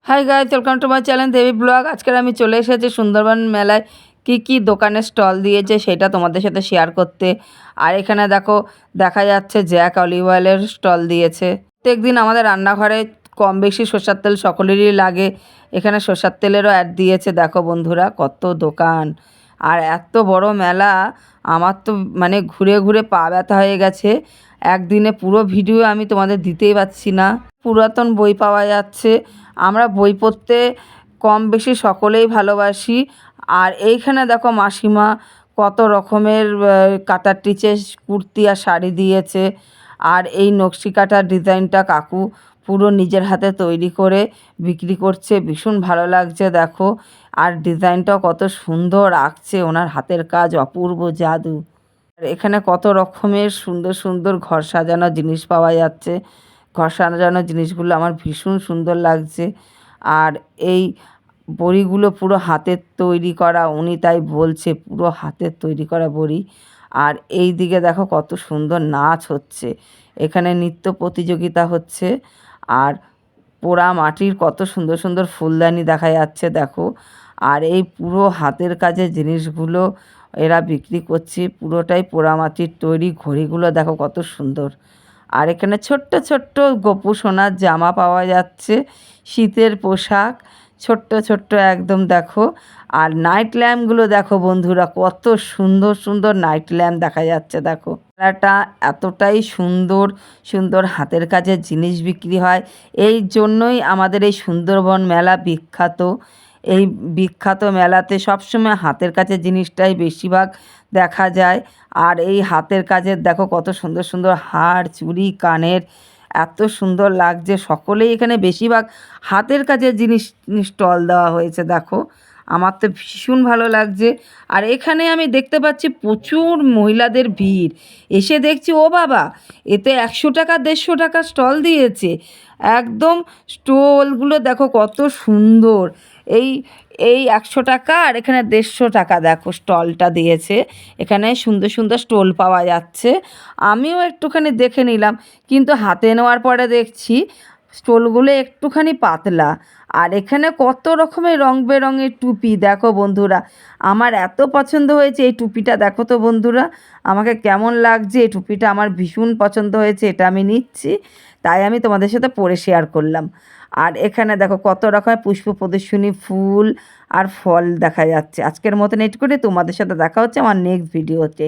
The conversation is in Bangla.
High guys, welcome to my channel Devi blog. আজকের আমি চলে এসেছি সুন্দরবন মেলায় কি দোকানের স্টল দিয়েছে সেটা তোমাদের সাথে শেয়ার করতে। আর এখানে দেখো, দেখা যাচ্ছে জ্যাক অলিভ অয়েলের স্টল দিয়েছে। প্রত্যেকদিন আমাদের রান্নাঘরে কম বেশি সরষের তেল সকলেরই লাগে। এখানে সরষের তেলেরও অ্যাড দিয়েছে। দেখো বন্ধুরা, কত দোকান আর এত বড় মেলা। আমার তো মানে ঘুরে ঘুরে পা ব্যথা হয়ে গেছে। একদিনে পুরো ভিডিও আমি তোমাদের দিতেই পারছি না। পুরাতন বই পাওয়া যাচ্ছে। আমরা বই পড়তে কম বেশি সকলেই ভালোবাসি। আর এইখানে দেখো মাসিমা কত রকমের কাটার টিচে কুর্তি আর শাড়ি দিয়েছে। আর এই নকশি কাটার ডিজাইনটা কাকু পুরো নিজের হাতে তৈরি করে বিক্রি করছে। ভীষণ ভালো লাগছে দেখো। আর ডিজাইনটাও কত সুন্দর আঁকছে, ওনার হাতের কাজ অপূর্ব জাদু। আর এখানে কত রকমের সুন্দর সুন্দর ঘর সাজানোর জিনিস পাওয়া যাচ্ছে। ঘর সাজানোর জিনিসগুলো আমার ভীষণ সুন্দর লাগছে। আর এই বড়িগুলো পুরো হাতের তৈরি করা, উনি তাই বলছে পুরো হাতের তৈরি করা বড়ি। আর এই দিকে দেখো কত সুন্দর নাচ হচ্ছে, এখানে নৃত্য প্রতিযোগিতা হচ্ছে। আর পোড়া মাটির কত সুন্দর সুন্দর ফুলদানি দেখা যাচ্ছে দেখো। আর এই পুরো হাতের কাজের জিনিসগুলো এরা বিক্রি করছে, পুরোটাই পোড়া মাটির তৈরি। ঘড়িগুলো দেখো কত সুন্দর। আর এখানে ছোট্ট ছোট্ট গোপু সোনার জামা পাওয়া যাচ্ছে, শীতের পোশাক ছোট্ট ছোট্ট একদম দেখো। আর নাইট ল্যাম্পগুলো দেখো বন্ধুরা, কত সুন্দর সুন্দর নাইট ল্যাম্প দেখা যাচ্ছে দেখো। মেলাটা এতটাই সুন্দর, সুন্দর হাতের কাজের জিনিস বিক্রি হয়। এই জন্যই আমাদের এই সুন্দরবন মেলা বিখ্যাত। এই বিখ্যাত মেলাতে সবসময় হাতের কাজের জিনিসটাই বেশিরভাগ দেখা যায়। আর এই হাতের কাজের দেখো কত সুন্দর সুন্দর হার, চুড়ি, কানের, এত সুন্দর লাগছে। সকলেই এখানে বেশিরভাগ হাতের কাজের জিনিস স্টল দেওয়া হয়েছে দেখো। আমার তো ভীষণ ভালো লাগছে। আর এখানে আমি দেখতে পাচ্ছি প্রচুর মহিলাদের ভিড়। এসে দেখছি ও বাবা, এতে 100 টাকা 150 টাকা স্টল দিয়েছে। একদম স্টলগুলো দেখো কত সুন্দর। এই এই 100 টাকা আর এখানে 150 টাকা দেখো স্টলটা দিয়েছে। এখানে সুন্দর সুন্দর স্টল পাওয়া যাচ্ছে। আমিও একটুখানি দেখে নিলাম, কিন্তু হাতে নেওয়ার পরে দেখছি স্টলগুলো একটুখানি পাতলা। আর এখানে কত রকমের রং বেরঙের টুপি দেখো বন্ধুরা। আমার এত পছন্দ হয়েছে এই টুপিটা, দেখো তো বন্ধুরা আমাকে কেমন লাগছে। এই টুপিটা আমার ভীষণ পছন্দ হয়েছে, এটা আমি নিচ্ছি। তাই আমি তোমাদের সাথে পরে শেয়ার করলাম। আর এখানে দেখো কত রকমের পুষ্প প্রদর্শনী, ফুল আর ফল দেখা যাচ্ছে। আজকের মতন এইটুকুনি, তোমাদের সাথে দেখা হচ্ছে আমার নেক্সট ভিডিওতে।